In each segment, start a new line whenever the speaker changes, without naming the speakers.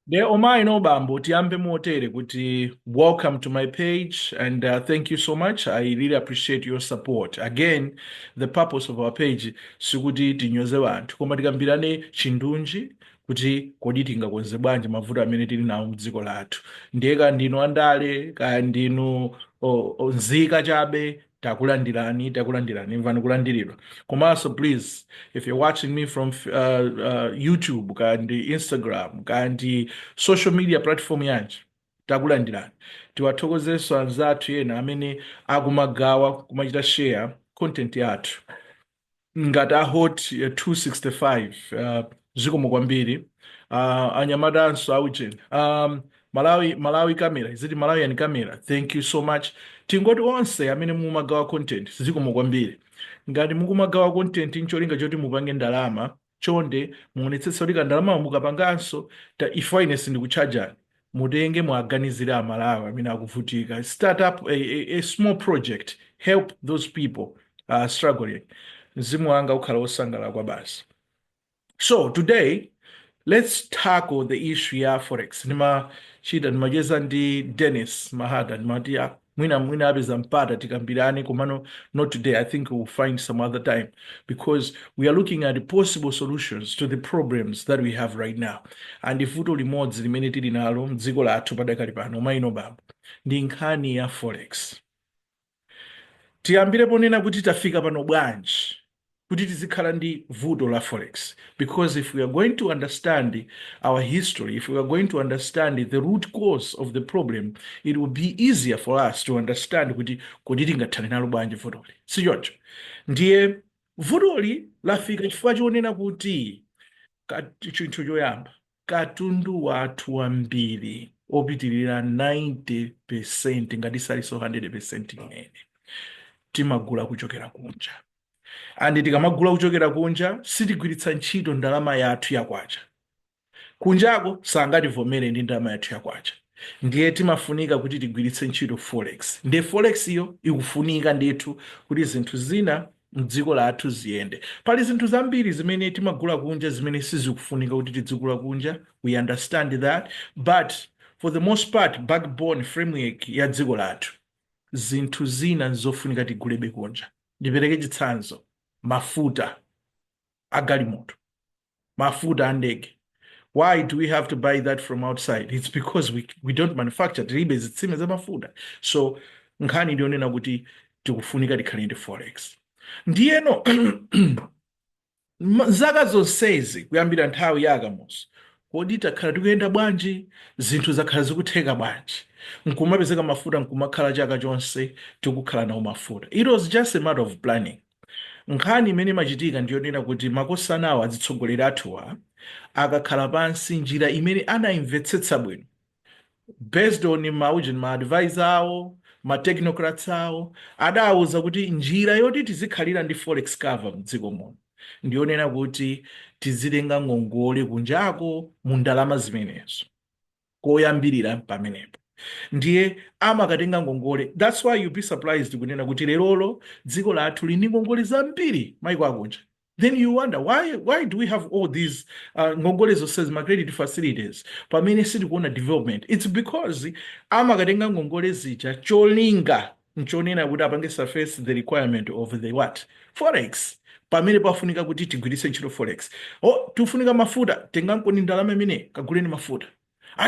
De omai no bambo tiambe motere kuti welcome to my page and thank you so much. I really appreciate your support. Again, the purpose of our page sikuti tinyoze vanthu koma tikambirane chindunji kuti kodi tingakonze bwanji mavuto amene tili nawo mdziko lathu. Ndiye ka ndinu andale ka ndinu nzika chabe takulandirani mvani kulandiridwa. Komanso please, if you're watching me from YouTube kandi Instagram kandi social media platform yanji takulandirani, tiwathokozeso anzathu ena amene akumagawa kumachita share content yathu ngati ahot 265 zikomo kwambiri. Anyamadanso aucheni Malawi camera, is it Malawian camera? Thank you so much. Tingoti onse amene mumagawa content zikomo kwambiri. Ngati mukumagawa content ncholinga choti mupange ndalama, chonde muonetsetse kuti kandalama mukapanganso ifinance ndikuchajani mutenge mwaganizira amalawi amene akuvutika. Start up a small project, help those people struggling. Mzimu wanga ukhala wosangalala kwa basi. So today, let's tackle the issue ya Forex. Nimacheza ndi Dennis Mahada, nimati mwina apeza mpata tikambirane komano not today. I think we'll find some other time because we are looking at the possible solutions to the problems that we have right now. And vuto limodzi limene tili nalo mdziko lathu padakali pano maino bambo ndi nkhani ya Forex. Tiyambire ponena kuti tafika pano bwanji kuti tizikhala ndi vuto la Forex, because if we are going to understand our history, if we are going to understand the root cause of the problem, it will be easier for us to understand kuti tingathane nalo bwanji vutoli. Sichoncho ndiye vutoli lafika chifukwa chionena kuti chinthu choyamba katundu wathu wambiri opitirira 90% ngati saliso 100% imene timagula kuchokera kunja. And tikamagula kuchokera kunja sitigwiritsa ntchito ndalama yathu yakwacha. Kunjako sangativomere ndi ndalama yathu yakwacha. Ndiye timafunika kuti tigwiritse ntchito Forex. Ndiye Forex iyo ikufunika ndithu kuti zinthu zina mdziko lathu ziyende. Pali zinthu zambiri zimene timagula kunja zimene sizikufunika kuti tizigula kunja. We understand that. But for the most part, backbone framework ya dziko lathu, zinthu zina nzofunika tigulebe kunja. Ndipereke chitsanzo: mafuta agalimoto, mafuta andege. Why do we have to buy that from outside? It's because we don't manufacture tilibe zitsime za mafuta. So nkhani ndionena kuti tikufunika tikhale ndi Forex. Ndiyeno zaka zonsezi kuyambira nthawi ya akamuso kodi takhala tikuyenda bwanji, zinthu zakhala zikutheka bwanji, nkumapezeka mafuta nkumakhala chaka chonse tikukhala nawo mafuta. It was just a matter of planning. Nkhani imene machitika ndiyonena kuti makosana awo azitsogolera athuwa akakhala pansi njira imene anayimvetsetsa bwino based on ma advisor awo, ma technocrats awo adawuza kuti njira yoti tizikhalira ndi Forex cover mdziko muno ndiyonena kuti tizilenga ngongole kunjako mu ndalama zimenezo koyambirira pamenepo. Ndiye amakatenga ngongole. That's why you'll be surprised kunena kuti lerolo dziko lathu lini ngongole zambiri maiko akunja. Then you wonder why do we have all these ngongole zonse ma credit facilities pamene sitikuona development. It's because amakatenga ngongole zija cholinga nchonena kuti apange surface the requirement of the what Forex. Pamene pafunika kuti tigwiritse ntchito Forex. Tufunika mafuta, tengankoni ndalama imene kaguleni mafuta.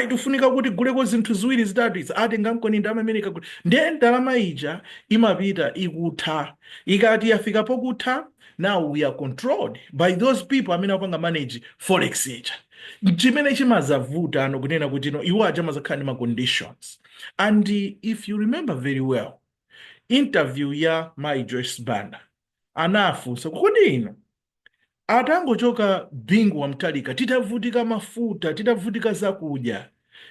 Tufunika kuti guleko zinthu ziwiri zitatu atengankoni ndalama imene kagule. Ndiye ndalama ija imapita ikutha. Ikati yafika pokutha, now we are controlled by those people amene apanga manage Forex ija. Chimene chimazavuta ano kunena kuti iwo aja mazakhala ndi ma conditions. And if you remember very well, interview ya my Joyce Banda anafunsa kodi ino atangochoka bingu wa mtalika titavutika mafuta, titavutika zakudya,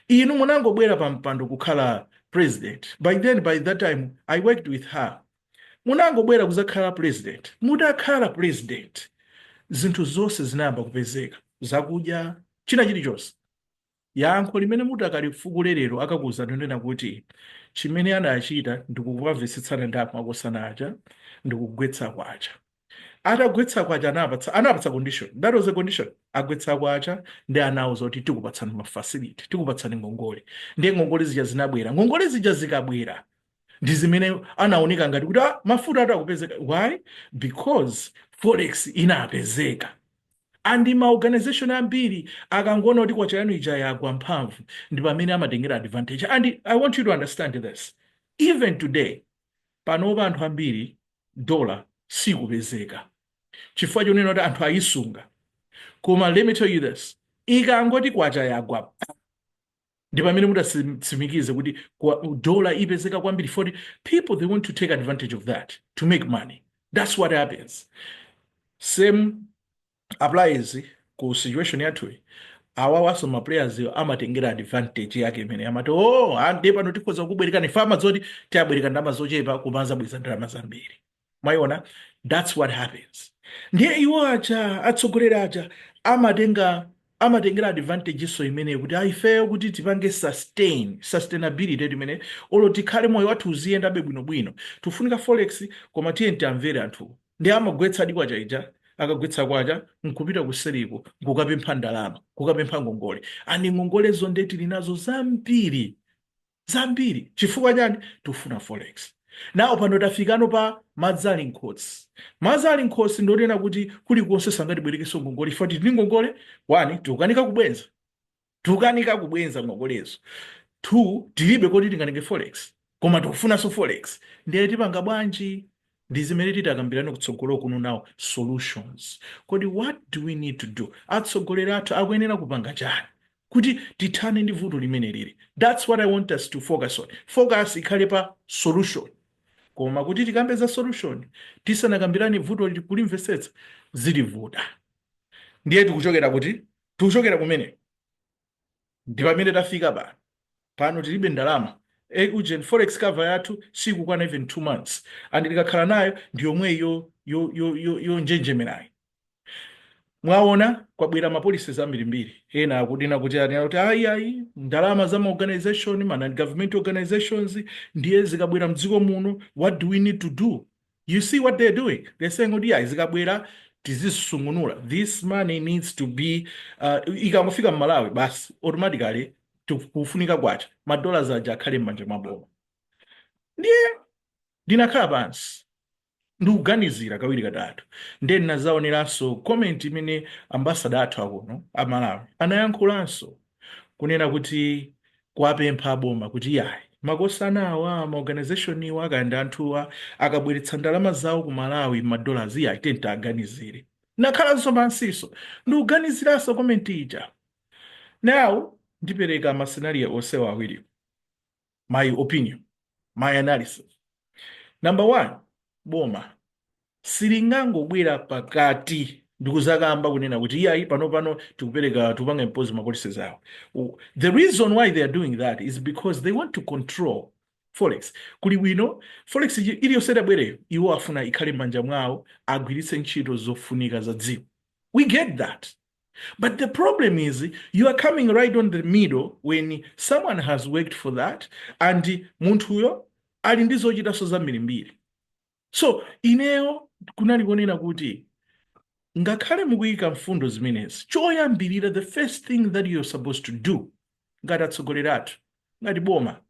inu munangobwera pa mpando kukhala president. By that time I worked with her. Munangobwera kuzakhala president, mutakhala president zinthu zonse zinayamba kupezeka, zakudya, china chilichonse. Yankho limene mutakalifukulelero akakuza ndonena kuti chimene anachita ndikukuvavesetsana ndi makosana aja ndikugwetsa kwacha. Atagwetsa kwacha anapatsa condition. That was a condition. agwetsa kwacha ndi anauza kuti tikupatsani mafacility, tikupatsani ngongole. Ndiye ngongole zija zinabwera. Ngongole zija zikabwera ndi zimene anaoneka ngati kuti mafuta atu akupezeka. Why? Because forex inapezeka. Andi maorganization ambiri akangona kuti kwacha yanu ija yagwa mphamvu ndi pamene amatengera advantage. And I want you to understand this. Even today, panopa anthu ambiri dollar sikupezeka chifukwa chonena kuti anthu ayisunga. Koma let me tell you this, ikangoti kwacha yagwa ndi pamene mudatsimikize kuti dollar ipezeka kwambiri. For people, they want to take advantage of that to make money. That's what happens. Same applies ku situation yathu. Awawaso ma players amatengera advantage yake imene amati ande pano tikhoza kubwereka fama zoti tiyabwereka ndalama zochepa kumanza bweza ndalama zambiri. Mwayiona, that's what happens. Ndiye iwo acha atsogolera acha amatengera advantage so imene kuti ifeyo kuti tipange sustainability imene olo tikhale moyo wathu uziyenda bwinobwino. Tufunika forex koma tiye tamvere anthu. Ndi amagwetsa adi kwacha ija, akagwetsa kwacha nkupita kuseriko kukapempha ndalama, kukapempha ngongole. Ani ngongolezo ndeti linazo zambiri chifukwa chani tufuna forex. Now pano tafikano pa madzali nkhosi. Madzali nkhosi ndonena kuti kuli konse sangatibwerekeso ngongole. Ifoti tili ngongole, 1 tukanika kubwenza ngongolezo. 2 tilibe kodi tinganenge forex koma tofunaso forex. Ndiye tipanga bwanji? Ndi zimene titakambirana kutsogolo kuno now solutions. Kodi what do we need to do? Atsogolera athu akuyenera kupanga chani kuti tithane ndi vuto limene lili? That's what I want us to focus on. Focus ikhale pa solution. Koma kuti tikambeza solution tisanakambirani vuto kulimvetsetsa zilivuta. Ndiye tikuchokera kuti tikuchokera kumene ndi pamene tafika pano tilibe ndalama. Ugent forex cover yathu sikukwana even 2 months. And tikakhala nayo ndi yomwe yo njenjemerayi. Mwaona kwabwera mapolicies ambirimbiri. Ena akudina kuti ayi ndalama za organization, government organizations ndiye zikabwera mdziko muno, what do we need to do? You see what they're doing? They're saying odi zikabwera tizisungunula. This money needs to be ikangofika Malawi basi automatically kufunika kwacha madollars aja akhale m'manja maboma. Ndiye ndinakhala pansi ndikuganizira kawiri katatu. Ndiye ndinazaoneranso comment imene ambassador athu akuno a Malawi anayankhulanso kunena kuti kwapempha aboma kuti yayi makosanawa maorganization iwa akandi anthuwa akabweretsa ndalama zawo ku Malawi madollars yayi tenta aganizire. Nakhalanso pansiso ndikuganiziranso comment ija. Now ndipereka mascenario onsewa awiri. My opinion, my analysis. Number 1, boma silingangobwera pakati ndikuzakamba kunena kuti iyayi pano tikupereka tupanga impose mapolicies awo. The reason why they are doing that is because they want to control forex. Kuli bwino forex iliyosera bwereyo iwo afuna ikhale m'manja mwawo agwiritse ntchito zofunika za dziko. We get that. But the problem is you are coming right on the middle when someone has worked for that and munthuyo ali ndi zochitaso zambirimbiri. So ineyo kunali konena kuti ngakhale mukuyika mfundo zimenezi, choyambirira the first thing that you're supposed to do ngati atsogolera athu ngati boma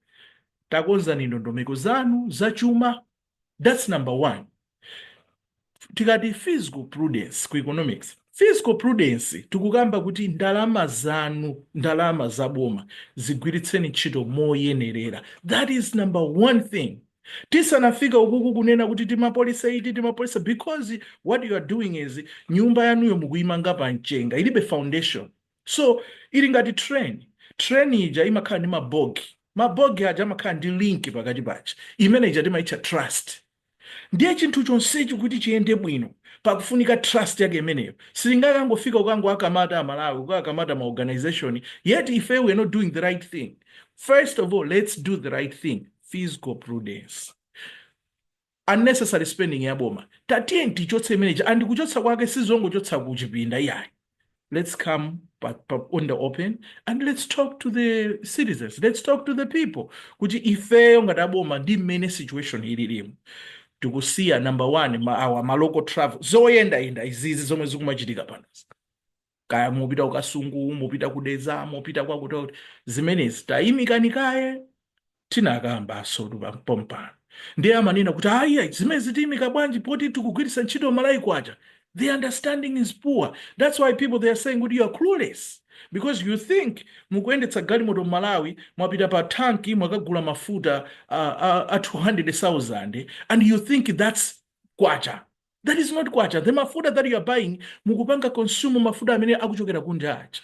takonzani ndondomeko zanu zachuma. That's number 1. Tikati fiscal prudence ku economics, fiscal prudence tikukamba kuti ndalama zanu, ndalama za boma zigwiritseni ntchito moyenerera. That is number 1 thing. Tisanafika ukuku kunena kuti timapolisa because what you are doing is nyumba yanuyo mukuyimanga pa mchenga ilibe foundation. So ili ngati train ija imakhala ndi mabogi aja amakhala ndi link pakati pachi imene ija timaitcha trust. Ndiye chinthu chonsechi kuti chiyende bwino pakufunika trust yake imeneyo. Silingangofika ukango akamata amalawi ukakamata ma organization yet if we are not doing the right thing. First of all, let's do the right thing. Fiscal prudence. Unnecessary spending ya boma tatiye ntichotse manager and kuchotsa kwake sizongochotsa kuchipinda yayi. Let's come on the open and let's talk to the citizens. Let's talk to the people. Kuti ifeyo ngati aboma ndi mmene situation ililimu. Tikusiya number 1 our local travel zoyenda izizi zomwe zikumachitika pano. kaya mupita kukasungu, mupita kudeza, mupita kwakuti zimenezi tayimikanikaye tinakambaso pompano ndiye amanena kuti aiya zimezi tiyimika bwanji poti tikugwiritsa ntchito Malawi kwacha. The understanding is poor. That's why people they are saying kuti you are clueless because you think mukuyendetsa galimoto Malawi mwapita pa tanki mwakagula mafuta a 200,000 and you think that's kwacha. That is not kwacha. The mafuta that you are buying mukupanga consume mafuta amene akuchokera kunja acha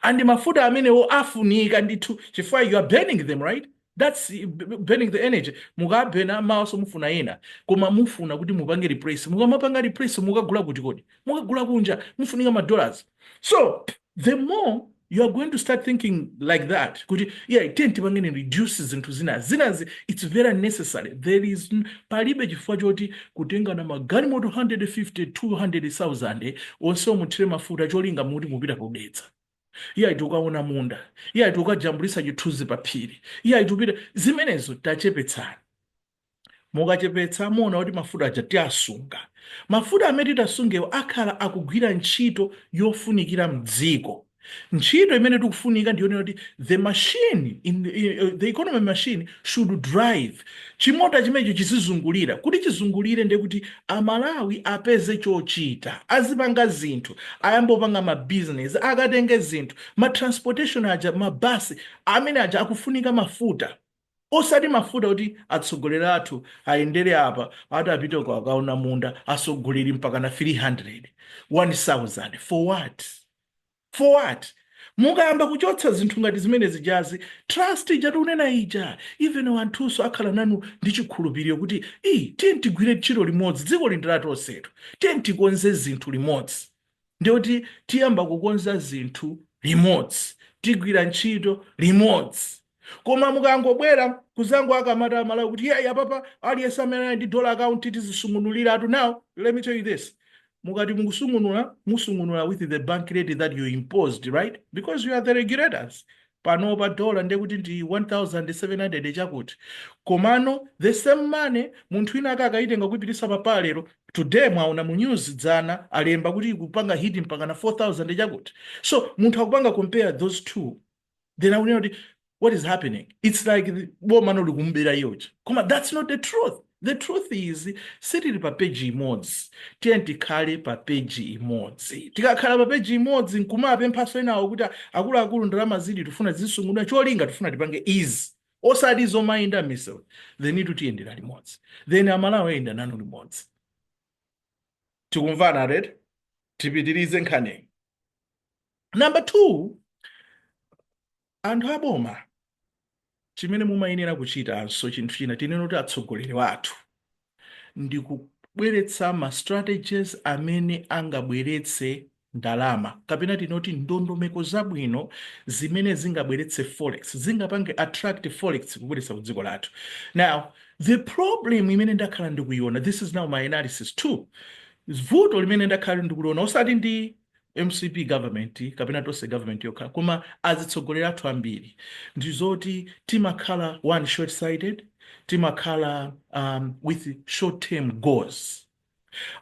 and mafuta amenewo afunika ndithu chifukwa you are burning them, right? That's burning the energy. Mukabena maso mufuna ena koma mufuna kuti mupange replace. Mukamapanga replace mukagula kuti kodi mukagula kunja mufunika $. So the more you are going to start thinking like that kuti yeah tenti pangene reduce zinthu zinazi it's very necessary. There is palibe chifukwa choti kutenga na magalimoto 150-200,000 onse muthire mafuta cholinga muti mupita kudetsa. Iya itukaona munda, iya itukajambulisa chithunzi pa phiri, iya itupita zimenezo tachepetsana. Mukachepetsa muona kuti mafuta aja tiasunga. Mafuta amene tasungewo akhala akugwira ntchito yofunikira mdziko. Ntchito imene tikufunika ndiyonera kuti the machine in the economy machine should drive chimota chimenecho chizizungulira kuti chizungulire ndiye kuti Amalawi apeze chochita azipanga zinthu ayambopanga ma business akatenge zinthu ma transportation aja mabasi amene aja akufunika mafuta osati mafuta kuti atsogoleri athu ayendere apa ati apite kwa akaona munda asogoleri mpaka na 300 1,000 for what? For what? Mukayamba kuchotsa zinthu ngati zimene zijazi trust ija tunena ija even wanthuso akhala nanu ndi chikhulupiriro kuti tiye tigwire ntchito limodzi dziko lindira tonsetu tiye tikonze zinthu limodzi ndiyoti tiyamba kukonza zinthu limodzi tigwira ntchito limodzi. Koma mukangobwera kuzango akamata Malawi kuti apapa aliyense amene ndi dollar account tizisungunulira atu. Now let me tell you this. Mukati musungunula with the bank rate that you imposed, right? Because you are the regulators. Pano pa dollar ndiye kuti ndi 1,700 chakuti. Komano the same money munthu ina akakaitenga kupitisa papalero today mwaona mu news dzana alemba kuti kupanga hit mpaka na 4,000 chakuti. So munthu akupanga compare those two. Then I know what is happening. It's like bomano likumbira yoje. Koma that's not the truth. The truth is, sitili pa page imodzi, tiye tikhale pa page imodzi. Tikakhala pa page imodzi nkumape mphaso enawo kuti akuluakulu ndalama zili tufuna zisungulira cholinga tufuna tipange easy. Osati zomayenda miso. They need to tiyendera limodzi. Then Amalawi ayenda nanu limodzi. Tikumvana red? Tipitirize nkhani. Number 2, anthu aboma. Chimene mumayenera kuchita so chinthu china tinene kuti atsogoleri wathu ndi kubweretsa ma strategies amene angabweretse ndalama kapena tinoti ndondomeko zabwino zimene zingabweretse forex zingapange attract forex kubweretsa ku dziko lathu. Now the problem imene ndakhala ndikuiona, this is now my analysis too, vuto limene ndakhala ndikuliona osati ndi MCP government kapena tonse government yokha koma azitsogolera athu ambiri ndizoti timakhala one short sighted, timakhala with short term goals.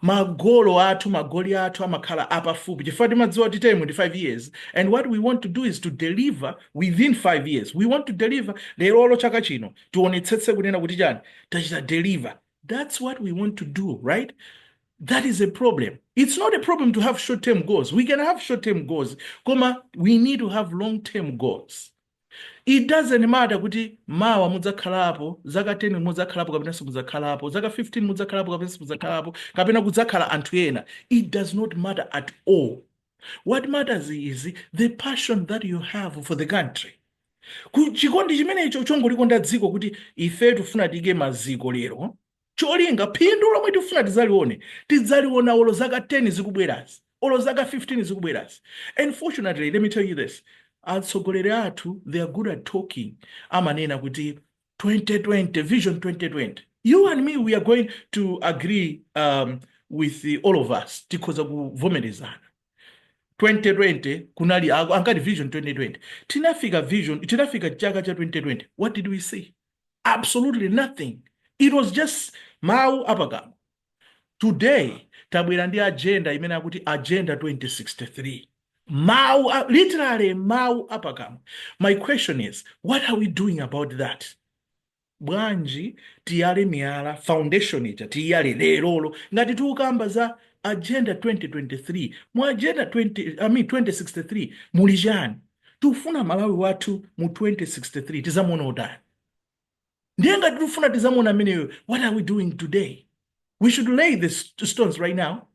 Magoli athu amakhala apafupi chifukwa timadziwa kuti time ndi 5 years and what we want to do is to deliver within 5 years. We want to deliver lero chaka chino tionetsetse kunena kuti chani tachita deliver. That's what we want to do, right? That is a problem. It's not a problem to have short-term goals. We can have short-term goals. Koma, we need to have long-term goals. It doesn't matter kuti mawa mudzakhalapo, zaka 10 mudzakhalapo kapena simudzakalapo, zaka 15 mudzakhalapo kapena simudzakalapo, kapena kudzakhala anthu ena. It does not matter at all. What matters is the passion that you have for the country. Chikondi chimenecho chongolikonda dziko kuti ife tufuna tige maziko lero. Cholinga phindu lomwe tifuna tidzaliona olo zaka 10 zikubwerazi, olo zaka 15 zikubwerazi. And fortunately, let me tell you this, atsogoleri athu, they are good at talking. Amanena kuti 2020, vision 2020. You and me, we are going to agree with all of us tikhoza kuvomerezana. 2020 kunali angati vision 2020. Tinafika chaka cha 2020. What did we see? Absolutely nothing. It was just mau apagamo. Today, tabwera ndi agenda imene akuti agenda 2063. Literally mau apakam. My question is, what are we doing about that? Bwanji tiyale miyala foundation ija tiyale lerolo ngati tukamba za agenda 2023 mu agenda 2063 muli chani tufuna Malawi wathu mu 2063 tizamuona utani ndiye ngati tufuna tizamuona ameneyo. What are we doing today? We should lay the stones right now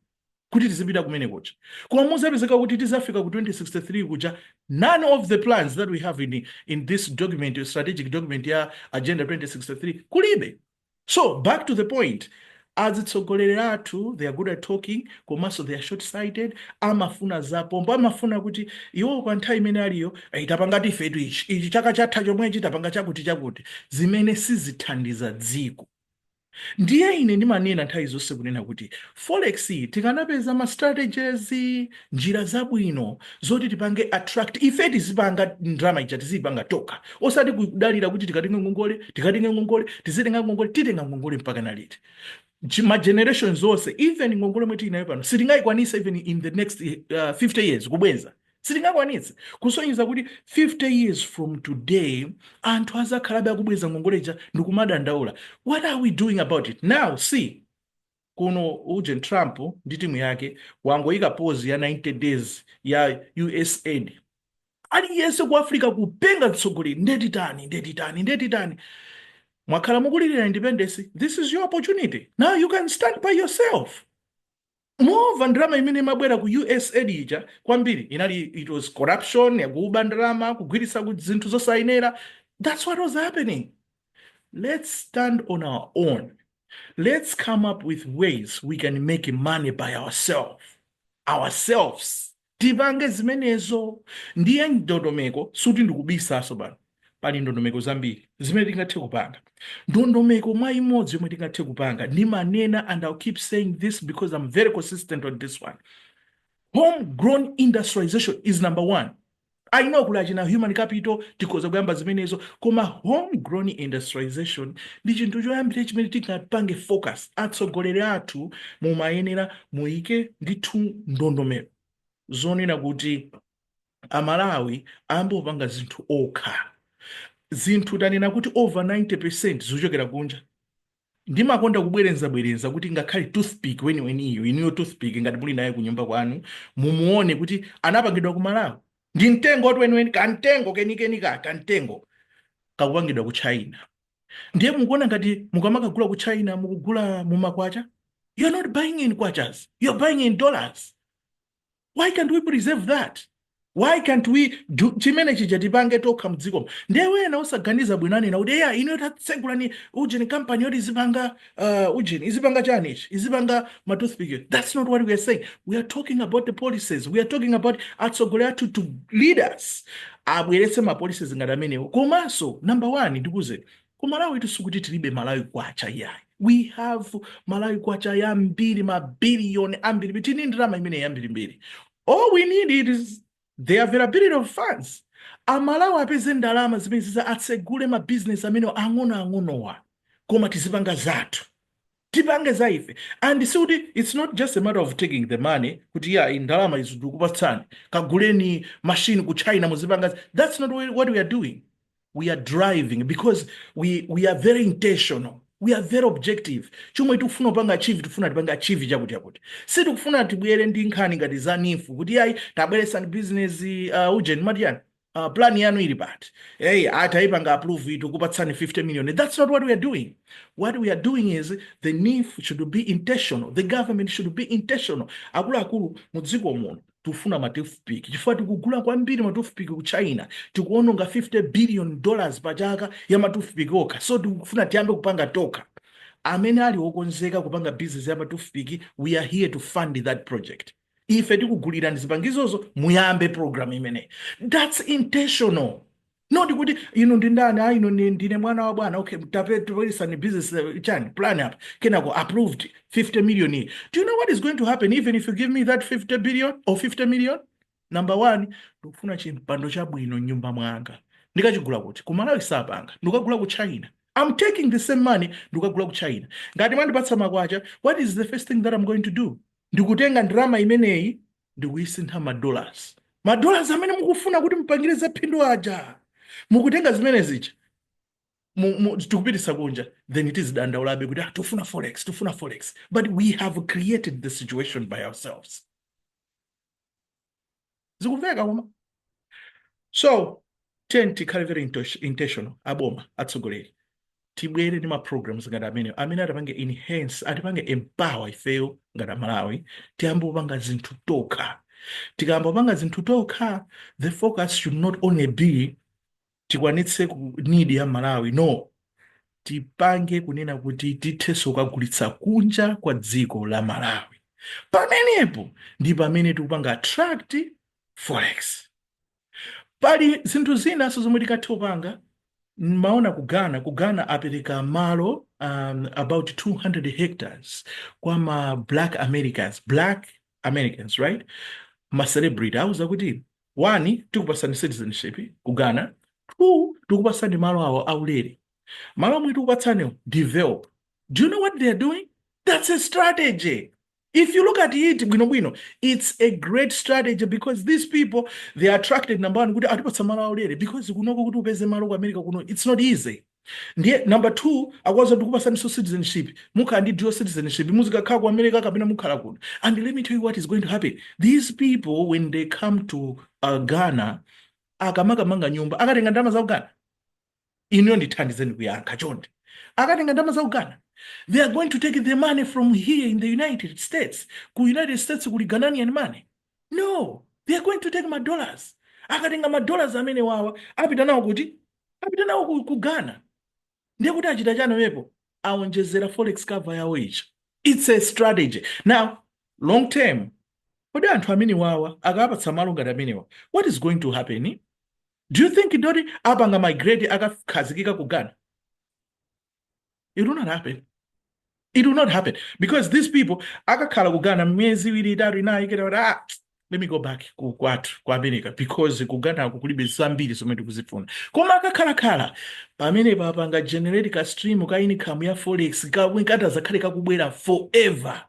kuti tizipita kumene kucha koma muzapezeka kuti tizafika ku 2063 kuja. None of the plans that we have in this document, strategic document ya agenda 2063 kulibe. So back to the point, azitsogoleri athu, they are good at talking komanso they are short-sighted. Amafuna zapombo, amafuna kuti iwo pa nthawi imene aliyo itapanga tifetu ichi chaka chatha chomwechi tapanga chakuti zimene sizithandiza dziko. Ndiye ine ndimanena nthawi zonse kunena kuti Forex tikanapeza ma strategies, njira zabwino zoti tipange attract ife tizipanga ndrama ija tizipanga toka osati kudalira kuti tikatenga ngongole titenga ngongole mpaka naliti. Ma generations zonse, even ngongole mweti inayo pano sitingayikwanisa even in the next 50 years kubwenza sitingakwanitse kusonyeza kuti 50 years from today anthu azakhalabe akubweza ngongoleja ndikumadandaula. What are we doing about it now? See, kuno uje Trump ndi timu yake wangoyika pause ya 90 days ya USAID. Aliyense ku Africa kupenga mtsogoleri ndetitani mwakhala mukulirira independence. This is your opportunity now, you can stand by yourself. Mova ndrama imene mabwera ku USAID ija kwambiri it was corruption, yakuba ndrama, kugwiritsa ku zinthu zosayenera. That's what was happening. Let's stand on our own. Let's come up with ways we can make money by ourselves. Tipange zimenezo. Ndiye ndondomeko suti ndikubisaso bana. Pali ndondomeko zambiri zimene tingathe kupanga. Ndondomeko mwa imodzi yomwe tingathe kupanga ndimanena, and I'll keep saying this because I'm very consistent on this one. Homegrown industrialization is number one. I know kulaji na human capital tikoza kuyamba zimenezo koma homegrown industrialization ndi chinthu choyambira chimene tingapange focus atsogoleri athu mumayenera muike ndithu ndondomeko zonena kuti Amalawi ambopanga zinthu okha. Zinthu tanena kuti over 90% zochokera kunja. Ndimakonda kubwereza kuti ngakhale toothpick weniweniyo iniyo toothpick ngati muli naye kunyumba kwanu mumuone kuti anapangidwa ku Malawi. Ndi mtengo watu weniweni kantengo kantengo kakupangidwa ku China. Ndiye mukuona ngati mukamakagula ku China mukugula mumakwacha, you're not buying in kwachas, you're buying in dollars. Why can't we preserve that? Why can't we do chimene chija tipange tokha mdziko? Ndiye wena usaganiza bwinani na udeya ino tatsegulani ujeni company yoti izipanga izipanga chanichi izipanga matoothpick. That's not what we are saying. We are talking about the policies. We are talking about atsogoleri to lead us. Abweretse ma policies ngati amenewo. Komanso number 1 ndikuze kumalawi tisukuti tilibe Malawi kwacha yayi. We have Malawi kwacha yambiri mabiliyoni ambiri bitini ndrama imene yambiri. All we need is the availability of funds. Amalawi apeze ndalama zimene atsegule ma business amene ang'onowa koma tizipanga zathu. Tipange za ife. And so it's not just a matter of taking the money kuti ya ndalama izo ndikupatsani kaguleni machine ku China muzipanga. That's not what we are doing. We are driving because we are very intentional. We are very objective. Chomwe tikufuna upanga achieve, tufuna tipanga achieve chakuti. Si tikufuna tibwere ndi nkhani ngati za nifu kuti yayi tabweresa business ujeni madian plan yanu ili pati. Hey, ataipanga approve itu kupatsani 50 million. That's not what we are doing. What we are doing is the NIF should be intentional. The government should be intentional. Akulu mudziko muno tufuna matoothpick. Chifukwa tikugula kwambiri matoothpick ku China. Tikuononga $50 billion pachaka ya matoothpick okha. So tikufuna tiyambe kupanga toka. Amene ali okonzeka kupanga business ya matoothpick, we are here to fund that project. Ife tikugulira ndizipangizozo muyambe program imene. That's intentional. Not kuti ino ndindani ino ndine mwana wa bwana okay tapetisa ni business chani plan up kenako approved 50 million. Do you know what is going to happen even if you give me that 50 billion or 50 million? Number 1, ndikufuna chimpando chabwino nyumba mwanga. Ndikachigula kuti kumalawi sapanga ndikagula ku China. I'm taking the same money ndikagula ku China. Ngati mandipatsa makwacha, what is the first thing that I'm going to do? Ndikutenga ndrama imeneyi ndikuyisintha ma dollars. madollars amene mukufuna kuti mpangire za phindu aja mukutenga zimene zija tikupitisa kunja, then it is dandaulabe kuti tufuna forex, but we have created the situation by ourselves. Zikumveka koma? So tikhale very intentional, aboma atsogoleri tibwere ndi ma programs ngati amene atipange enhance, atipange empower ifeyo ngati Malawi tiyambe kupanga zinthu tokha. Tikayamba kupanga zinthu tokha, the focus should not only be tikwanitse ku need ya Malawi, no, tipange kunena kuti tithenso kukagulitsa kunja kwa dziko la Malawi. Pamenepo ndi pamene tikupanga attract forex. Pali zinthu zinaso zomwe tikathe kupanga. Maona kugana apereka malo about 200 hectares kwa ma black Americans, right? Ma celebrity auza kuti 1 tikupasani citizenship kugana, 2 tikupasani malo awo aulere. Malo amwe tikupatsani develop. Do you know what they're doing? That's a strategy. If you look at it, bwino, it's a great strategy because these people, they are attracted, number one, because it's not easy. Number 2, akwaza tukupasani citizenship. Muka andi dual citizenship. Muzika kwa America kabina mukhala kuno. And let me tell you what is going to happen. These people, when they come to Ghana, akamaka manga nyumba, akatenga ndalama za Ghana. Ino ndithandizeni kuyankha chonde. Akatenga ndalama za Ghana. They are going to take the money from here in the United States. Ku United States kuli Ghanaian money. No, they are going to take my dollars. Akatenga ma dollars amene wawa apita nawo kuti apita nawo ku Ghana. Ndiye kuti achita chano mepo awonjezera forex cover yawo ichi. It's a strategy. Now, long term, kodi anthu amene wawa akapatsa malo ngati amene wawa, what is going to happen? Do you think ndoti apanga migrate akakhazikika ku Ghana? It will not happen. It will not happen because these people akakhala kugana mwezi wili itatu inayi kera let me go back ku America because kugana kulibe zambiri zomwe tikuzifuna. Koma akakhala pamene papanga generate ka stream ka income ya forex kata zakhale kakubwera forever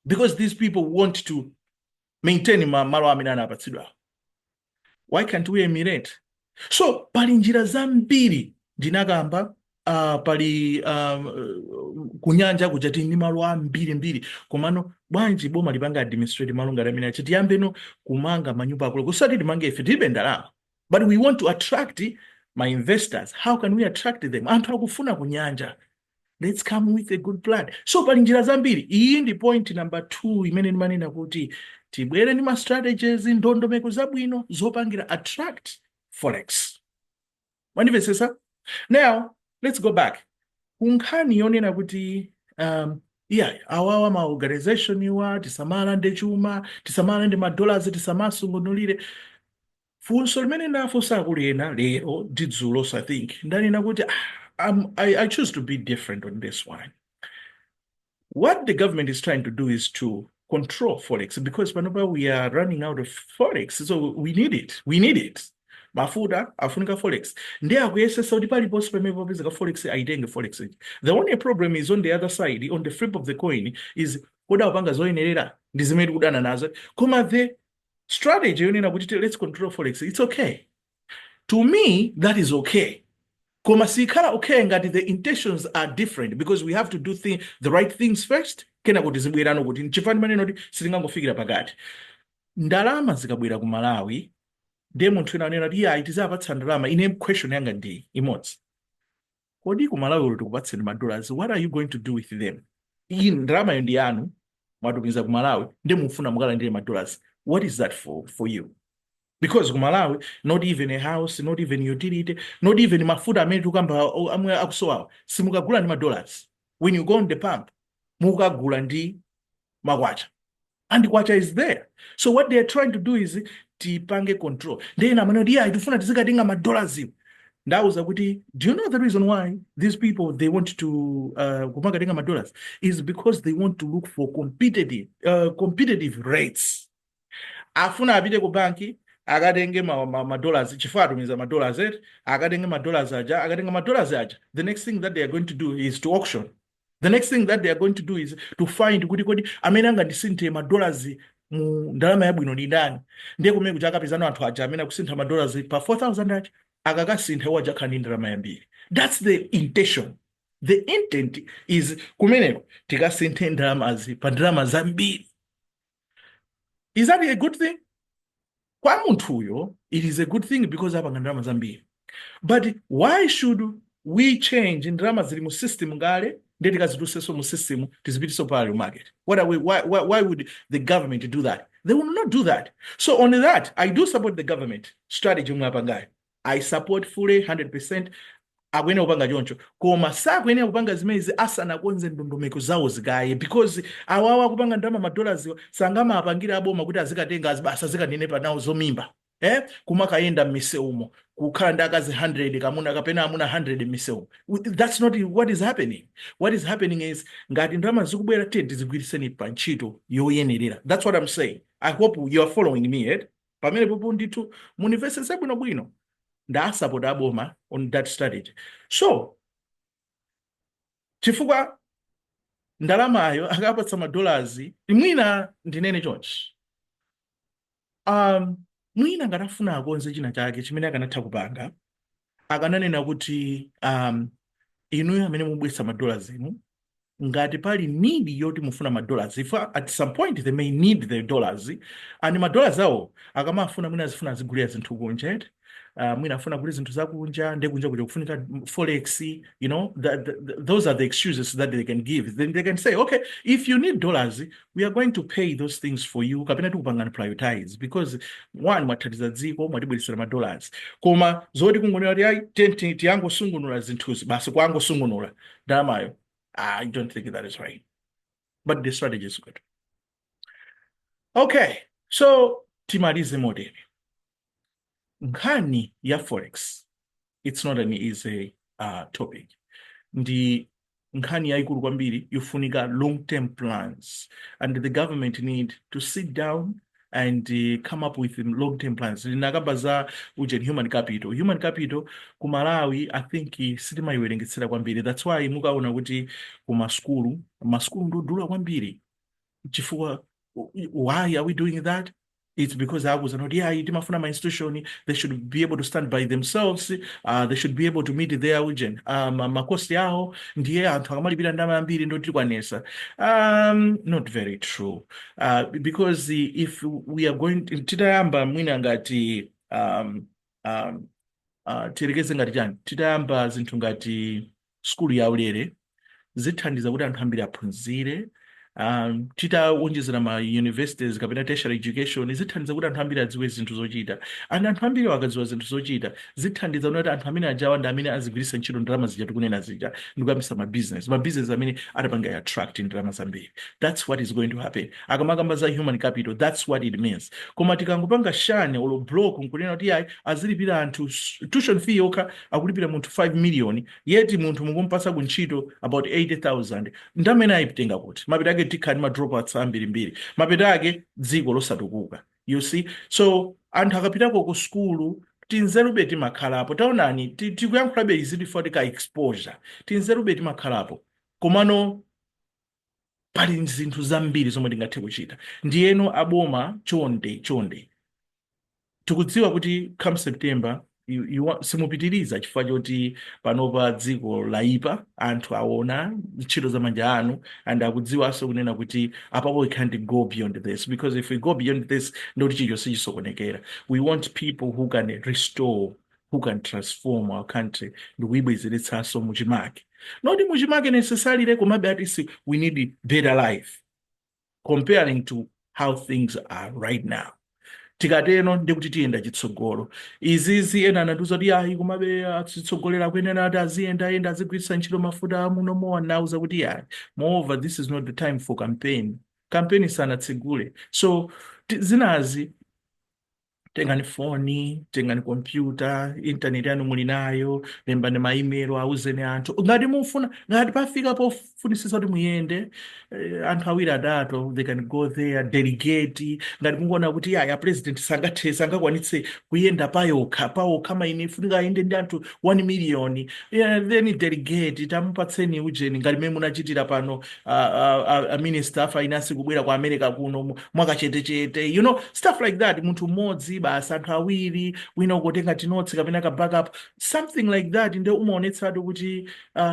because these people want to maintain malo amene anapatsidwa. Why can't we emulate? So pali njira zambiri ndinakamba pali kunyanja kujati ni malo ambiri komano bwanji boma lipanga administrate malo ngati amene achiti yambeno kumanga manyumba akulu kusati timange ife tilibe ndalama, but we want to attract my investors. How can we attract them? Anthu akufuna kunyanja. Let's come with a good plan. So pali njira zambiri. Iyi ndi point number 2 imene ndimanena kuti tibwere ni ma strategies ndondomeko zabwino zopangira attract forex. Mwandimvesesa? Now let's go back. Nkhani yonena kuti awawa ma organization iwa tisamala ndi chuma, tisamala ndi ma dollars, tisamasungunulire. Funso limene ndafunsa kulena lero didzulo, I think ndanena kuti I choose to be different on this one. What the government is trying to do is to control forex because whenever we are running out of forex, so we need it. Mafuta afunika forex. Ndiye akuyesesa kuti paliponse pamene popezeka forex aitenge forex. The only problem is on the other side, on the flip of the coin, is koda upanga zoyenerera ndi zimene kudana nazo. Koma the strategy yonena kuti let's control forex, it's okay. To me, that is okay. Koma sikhala okay ngati the intentions are different because we have to do the right things first. Kena kuti zibwerano kuti nchifani maneno kuti silingangofikira pakati. Ndalama zikabwera ku Malawi, demo tunanena dia itizapatsa ndalama. Ine question yanga ndi imodzi. Kodi ku Malawi uli tikupatsa ma dollars, what are you going to do with them? Iyi ndalama yo ndi yanu mwatumiza ku Malawi ndi mufuna mukalandire ma dollars. What is that for you? Because ku Malawi, not even a house, not even utility, not even mafuta amene tukamba amwe akusowa, simukagula ndi ma dollars. When you go on the pump, mukagula ndi makwacha. And the kwacha is there. So what they are trying to do is tipange control. Then amano dia itufuna tizikatenga ma dollars. Ndauza kuti, do you know the reason why these people they want to kupanga tenga ma dollars is because they want to look for competitive rates. Afuna apite ku banki akatenge ma dollars, chifukwa atumiza ma dollars akatenge ma dollars aja, akatenga ma dollars aja. The next thing that they are going to do is to auction. The next thing that they are going to do is to find kuti kodi amene anga ndisinthe ma dollars mu ndalama yabwino ndi ndani, ndiye kumene kuti akapezana anthu aja amene akusintha madollars pa 4000 aja akakasintha iwo ajakhala ndi ndalama yambiri. That's the intention. The intent is kumeneko tikasinthe ndalamazi pa ndalama zambiri. Is that a good thing? Kwa munthuyo it is a good thing because apanga ndalama zambiri. But why should we change ndalama zili mu system ngale ndiye tikazituseso mu system tizipitiso pale market? Why would the government do that? They will not do that. So on that, I do support the government strategy mwapangayo. I support fully 100%. Akwene kupanga choncho koma sakwene kupanga zimezi asanakonze ndondomeko zawo zikaye, because awawa kupanga ndalama madollars sangama apangira aboma kuti azikatenga azibasa zikanenepa nawo zomimba kumakayenda m'miseumo kukhala ndi akazi 100 kamuna kapena amuna 100 m'miseumo. That's not what is happening. What is happening is ngati ndalama zikubwera tizigwiriseni pa ntchito yoyenerera. That's what I'm saying. I hope you are following me. Pamene popo ndithu munivesese bwinobwino nda support aboma on that strategy. So chifukwa ndalamayo akapatsa madollars mwina ndinene chonchi, mwina ngatafuna akonze china chake chimene akanatha kupanga, akananena kuti inuyo amene mubwesa madollars inu ngati pali need yoti mufuna madollars, if at some point they may need the dollars, and madollars awo akamafuna mwina azifuna azigulira zinthu kunja, mwina afuna kuli zinthu zakunja ndi kunja kuti kufunika Forex, you know, those are the excuses that they can give. Then they can say, okay, if you need dollars, we are going to pay those things for you, kapena tikupangana prioritize, because one mwathandiza dziko mwatibweresera madollars. Koma zoti kungonera kuti ayi tiyangosungunula zinthuzi basi kwangosungunula ndalamayo, I don't think that is right. But the strategy is good. Okay, so timalize modeli. Nkhani ya Forex, it's not an easy topic. Ndi nkhani yaikulu kwambiri yofunika long-term plans, and the government need to sit down and come up with long-term plans. Nakamba za human capital. Human capital ku Malawi, I think sitimayiwerengetsera kwambiri. That's why mukaona kuti kumaskulu ndodula kwambiri. Chifukwa, why are we doing that? It's because I was not here. My institution, they should be able to stand by themselves. They should be able to meet their urgent. Makosti yao ndiye anthu akamali ndama ambiri ndoti kwanesa. Not very true. Because if we are going to titayamba mwina ngati tirekeze ngati chani, titayamba zinthu ngati skulu ya ulere zithandiza kuti anthu ambiri aphunzire. Titawonjezera ma universities kapena tertiary education zithandiza kuti anthu ambiri adziwe zinthu zochita, and anthu ambiri akadziwa zinthu zochita zithandiza kuti anthu amene ajawa ndi amene azigwiritsa ntchito ndalama zija tikunena zija ndikuyambisa mabusiness amene atapanga attract ndalama zambiri. That's what is going to happen. Akamakamba za human capital, that's what it means. Koma tikangopanga shane olo block nkunena kuti ayi azilipira anthu tuition fee yokha akulipira munthu 5 million, yeti munthu mukumpasa kuntchito about 80,000, ndamene ayipitenga kuti mapita ake tikhani ma dropouts ambirimbiri, mapita ake dziko losatukuka. You see, so anthu akapitako ku skulu tinzerube timakhalapo. Taonani tikuyankhulabe izi before tika exposure, tinzerube timakhalapo komano pali zinthu zambiri zomwe tingathe kuchita. Ndiyeno aboma chonde tikudziwa kuti come September simupitiriza chifukwa choti panopa dziko laipa, anthu aona ntchito za manja anu, and akudziwanso kunena kuti apapo we can't go beyond this, because if we go beyond this ndoti chilichonse chisokonekera. We want people who can restore, who can transform our country, ndikuyibwezeretsanso muchimake, not muchimake necessarily komabe atisi we need a better life comparing to how things are right now. Tikateno ndikuti tiyenda chitsogolo. Izizi ena anatuza kuti ayi kumabe atsogolera kuyenera ati aziyenda azigwiritsa ntchito mafuta amuno mowa nauza kuti ayi. Moreover, this is not the time for campaign. Campaign sanatsegule. So zinazi tengani foni, tengani kompyuta, intaneti yanu muli nayo, lembani maimelo, auzeni anthu ngati mufuna, ngati pafika pofunisisa kuti muyende, anthu awiri atatu they can go there, delegate. Ngati mukuona kuti ya president sangakwanitse kuyenda payokha maine funika ayende ndi anthu 1 million, then delegate tamupatseni ujeni ngati mmene munachitira pano a minister a finance kubwera ku America kuno mwakachetechete, stuff like that. Munthu mmodzi basi anthu awiri, wina ukotenga tinotsi kapena ka backup, something like that. Nde umaonetsatu kuti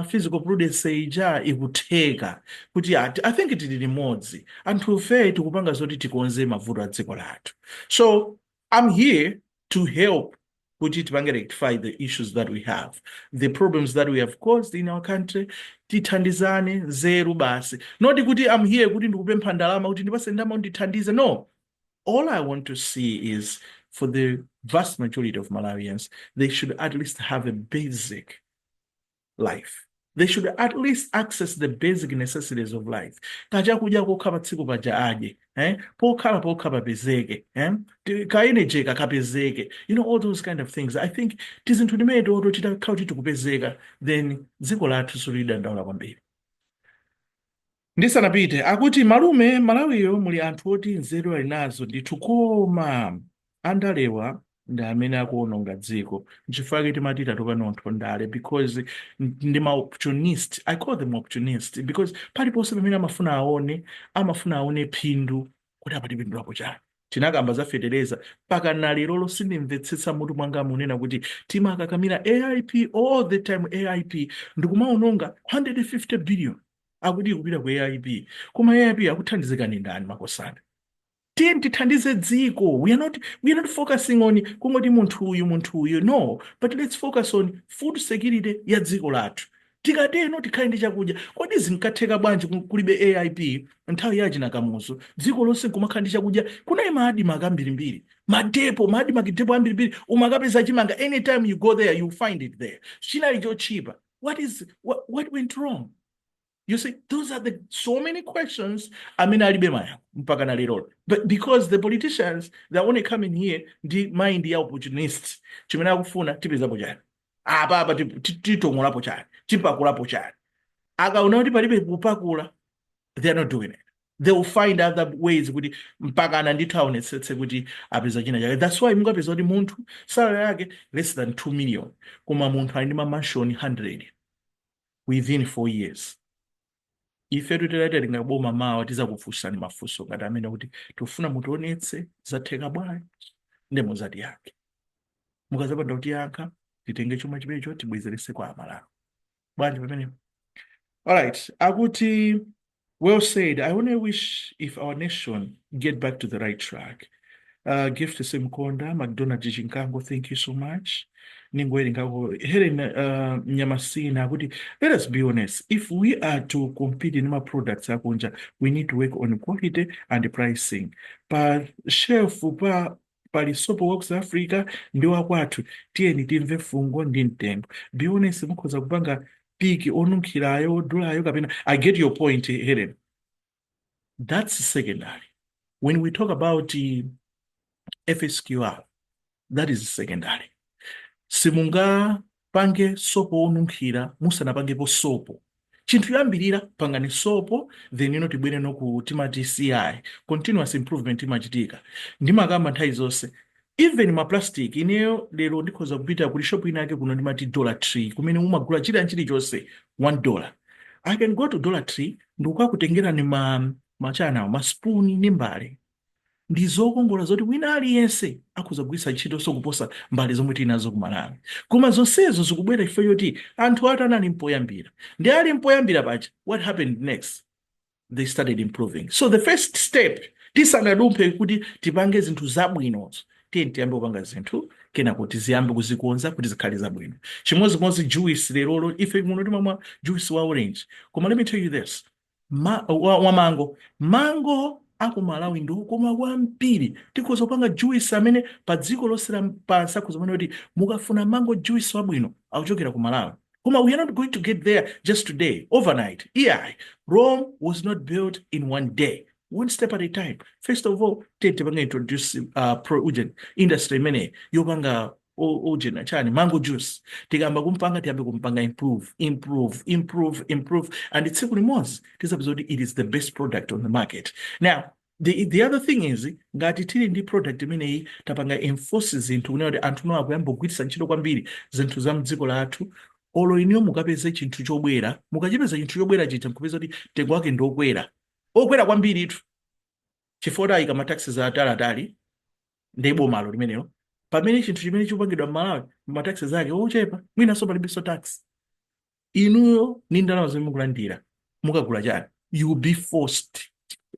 physical prudence ija ikutheka kuti I think tili limodzi anthu fe tikupanga zoti tikonze mavuto a dziko lathu. So I'm here to help kuti tipange rectify the issues that we have, the problems that we have caused in our country. Tithandizane nzeru basi, not kuti I'm here kuti ndikupempha ndalama kuti ndipase ndalama ndithandize. No, all I want to see is for the vast majority of Malawians, they should at least have a basic life. They should at least access the basic necessities of life. Kaja kuja kokha patsiku paja aje, pokhala papezeke, kaeneje kakapezeke, all those kind of things. I think tizinthu timene toto titakhala kuti tikupezeka, then dziko lathu solidandaula kwambiri. Ndisanapite akuti malume Malawiyo muli anthu oti nzeru ali nazo ndithu, koma andalewa ndi amene akuononga dziko. Nchifukwa timati tatopa ndale because ndi ma opportunist. I call them opportunist because paliponse pamene amafuna aone phindu kuti apati phindu lapo chani. Tinakamba za fetereza pakana lero sindimvetsetsa mutu mwanga munena kuti timakakamira AIP all the time. AIP ndikumaononga 150 billion akuti kupita ku AIP, koma AIP akuthandizikani ndani makosana? Tithandize dziko. We are not focusing on kungoti munthu uyu, no, but let's focus on food security ya dziko lathu. Tikateno tikhale ndi chakudya. Kodi zinkatheka bwanji kulibe AIP nthawi ya Chinakamuzu dziko lonse kumakhala ndi chakudya? Kuna maadi makambirimbiri, madepo ambirimbiri, umakapeza chimanga. Anytime you go there you find it there, chinali chochipa. What went wrong? You see, those are so many questions. I mean, but because the politicians, they only come in here, the mind the opportunists. Chimena kufuna tipeza pochani. Baba titongola pochani. Chipakula pochani. Aga unoti palibe kupakula. They are not doing it. They will find other ways kuti mpakana ndithu aonetsetse kuti apeza china chake. That's why mungapeza kuti munthu salary yake less than 2 million. Koma munthu ali ndi mansion 100 within 4 years. Ife tutelete lingaboma mawa tiza kufushani mafuso ngati amene kuti tufuna mutionetse zatheka bwanji ndemo zati yake. Mukazapanda kuti yankha titenge chuma chimenecho tibwezerese kwa Amalawi. Bwanji pamene. All right, akuti well said. I only wish if our nation get back to the right track. Gift Simkonda, McDonald Jichinkango, thank you so much. Helen Nyamasina, let us be honest. If we are to compete in our products, we need to work on quality and pricing. But chef palisopo works Africa, ndiwa kwatu, tieni timve fungo ndintembo. Be honest, mkoza kupanga piki, onunkilayo, dulayo, kapina. I get your point, Helen. That's secondary. When we talk about the FSQR, that is secondary. Simunga pange sopo onunkhira musana pange po sopo. Chinthu yambirira pangani sopo, then tibwere noku timati CI, continuous improvement imachitika. Ndimakamba nthawi zonse. Even ma plastic ineyo lero ndikhoza kupita kuli shop inake kuno ndimati $3 kumene umagula chilichonse $1. I can go to $3 ndikukakutengera ni ma spoon ni mbale. Ndizokongola zoti wina aliyense akuzagwisa ntchito sokuposa mbali zomwe tinazo ku Malawi. Koma zonsezo zikubwera chifukwa choti anthu atanali mpoyambira. Ndi ali mpoyambira paja, what happened next? They started improving. So the first step, tisanadumphe kuti tipange zinthu zabwinozo. Tiyambe kupanga zinthu kenako tiziyambe kuzikonza kuti zikhale zabwino. Chimozimozi juice lero ife muno timamwa juice wa orange. Koma let me tell you this. Mango aku Malawi ndokoma kwambiri. Tikhoza kupanga juice amene pa dziko lonse lapansi akuzomana kuti mukafuna mango juice wabwino akuchokera ku Malawi. Koma we are not going to get there just today, overnight. Rome was not built in one day. one step at a time. First of all, tete panga introduce industry mene yopanga ujena chani mango juice tikamba kumpanga tiyambe kumpanga improve and it's simply most this episode it is the best product on the market. Now the other thing is ngati tili ndi product imeneyi tapanga enforce zinthu kunena kuti anthu no akuyamba kugwiritsa ntchito kwambiri zinthu za mdziko lathu olo iniyo mukapeze chinthu chobwera mukachipeza chinthu chobwera chita mukupeza kuti mtengo wake ndokwera okwera kwambiri itu chifukwa ayika mataxes atali ndi bomalo limenelo pamene chinthu chimene chopangidwa m'Malawi mataxes ake ochepa mwinaso palibenso tax inuyo ni ndalama zimene mukulandira mukagula chani you be forced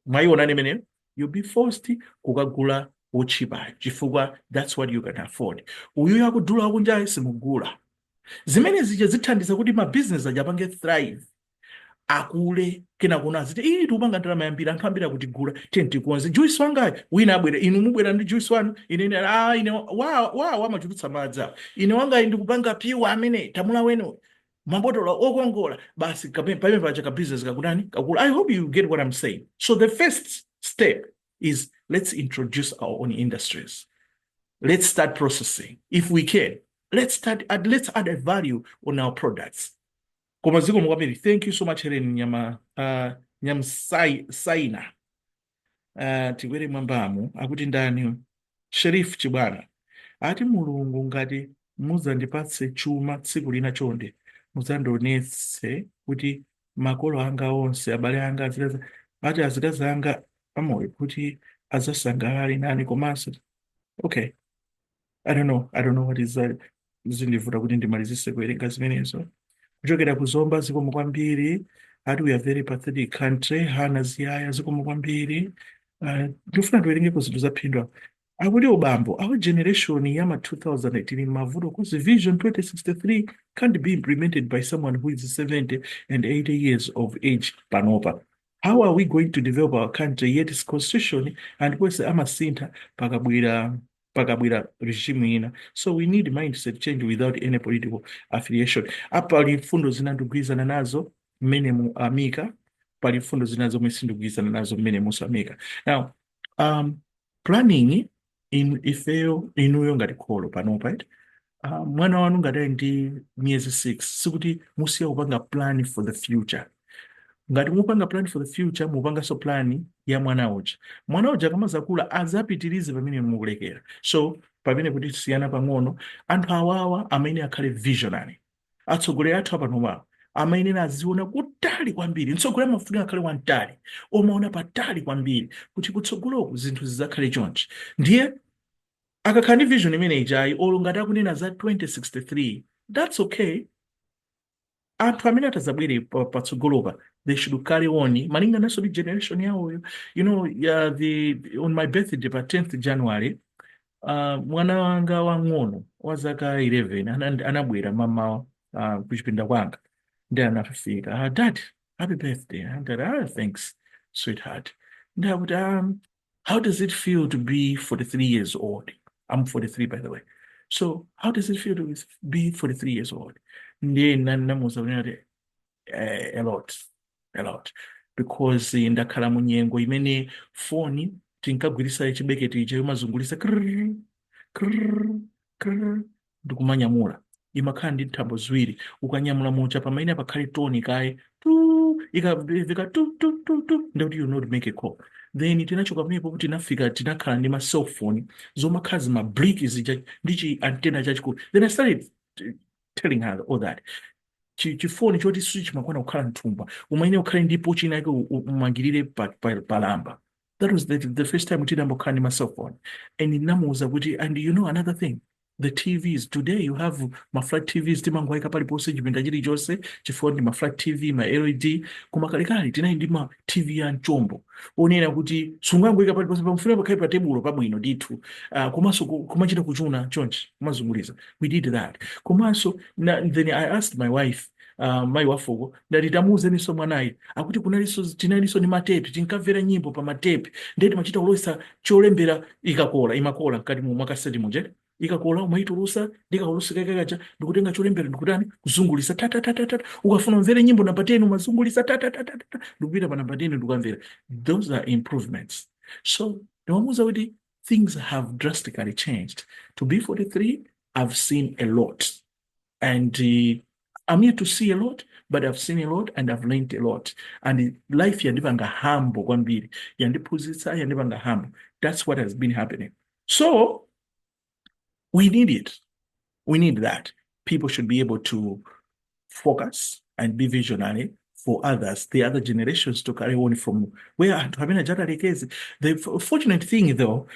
mwayiona imeneyo you be forced kukagula ochipa chifukwa that's what you can afford uyu yakudula akunjayi simugula zimene zija zithandiza kuti mabusiness aja apange thrive akule kena kuna ziti ii tupanga ndalama yambiri anthu ambiri akutigula tikuonze juice wangayi wina abwera inu mubwera ndi juice wanu ine wa amachulutsa madza ine wangayi ndikupanga piwa amene tamula wenu mabotolo okongola basi pamene pacha ka business kakutani kakula. I hope you get what I'm saying. So the first step is let's introduce our own industries. Let's start processing if we can. Let's add a value on our products. Komaziko mwamiri, thank you so much Helen nyam saina. Tigwere mwambamu, akuti ndani Sheriff Chibwana. Ati mulungu ngati muzandipatse chuma tsiku lina chonde. Muzandonetse kuti makolo anga onse abale anga azikazi anga amoyo kuti azasangalali nani komanso. Okay. I don't know what is that. Zindivuta kuti ndimalizise kuwerenga zimenezo. Kuchokera kuzomba zikomo kwambiri. Ati we are very pathetic country. Hana ziyaya zikomo kwambiri. Ndifuna ndiwerengeko zinthu zaphindwa. Akuti ubambo, our generation yama 2018 mavuto because Vision 2063 can't be implemented by someone who is 70 and 80 years of age panopa. How are we going to develop our country yet its constitution and kwese amasinta pakabwira regime ina? So we need mindset change without any political affiliation. Pali mfundo zinandugwizana nazo mmene mu Amika, pali mfundo zinazo mwesindugwizana nazo mmene mu Amika. Now, planning in ifeyo inuyo ngati kholo panopa right? Mwana wanu ngati ndi miezi 6 sikuti musiya kupanga plan for the future. Ngati mupanga plan for the future mupanga so plan ya mwana uja kamaza kula azapitirize pamene mukulekera. So pamene kuti siyana pang'ono anthu awawa amene akhale visionary atsogolera athu apanopa amene aziona kutali kwambiri mtsogolera mafunika akhale wantali omaona patali kwambiri kuti kutsogoloku zinthu zizakhale chonchi. Ndiye akakhala ndi vision imene ijayi olo ngati akunena za 2063 that's okay. Anthu amene atazabwere patsogolopa they should carry on malinga naso di generation yawoyo. You know, on my birthday pa 10th January mwana wanga wang'ono wa zaka 11 anabwera mama kuchipinda kwanga ndi anafika dad happy birthday and thanks sweetheart ndakuti how does it feel to be 43 years old? I'm 43 by the way. So how does it feel to be 43 years old? Ndiye namuza unati a lot because ndakhala munyengo imene phone tinkagwirisa chibeketi icho mazungulisa ndikumanyamula imakhala ndi nthambo ziwiri ukanyamula mucha pamaina pakhale toni kaye ikaveka ndikuti you know to make a call. Then tinachoka pamenepo kuti tinakhala ndi ma cell phone zomakhazi ma brick zija ndichi antenna chachikulu. Then I started telling her all that. Chifoni choti switch makwana kukhala nthumba umaine ukhale ndipo china yake umangirire palamba. That was the first time we ndambokhala ndi ma cell phone. And namuza kuti and you know another thing, the TVs today you have ma flat TVs timangwaika paliponse chipinda chilichonse chifukwa ndi ma flat TV ma LED kumakalekale tinayi ndi ma TV ya mchombo onena kuti sungangoika paliponse pamfuna pakhale pa tebulo pabwino ndithu komanso kumachita kuchuna chonchi kumazunguliza. We did that komanso then I asked my wife mai wafoko ndati tamuuzeniso mwanayi akuti tinaliso ni matepe tinkamvera nyimbo pa matepe ndeti machita kuloisa cholembera imakola mkati mu makaseti muje ikakola umaitulusa ndikaulusa kakakaja ndikutenga cholembera ndikutani kuzungulisa tatatatata ukafuna umvere nyimbo namba 10 umazungulisa tatatatata ndikupita pa namba 10 ndikamvera. Those are improvements. So ndimamuwuza kuti things have drastically changed. To be 43, I've seen a lot. And I'm here to see a lot, but I've seen a lot and I've learned a lot. And life yandipanga humble kwambiri. Yandiphunzitsa yandipanga humble. That's what has been happening. So we need it. We need that. People should be able to focus and be visionary for others, the other generations to carry on from where the fortunate thing though,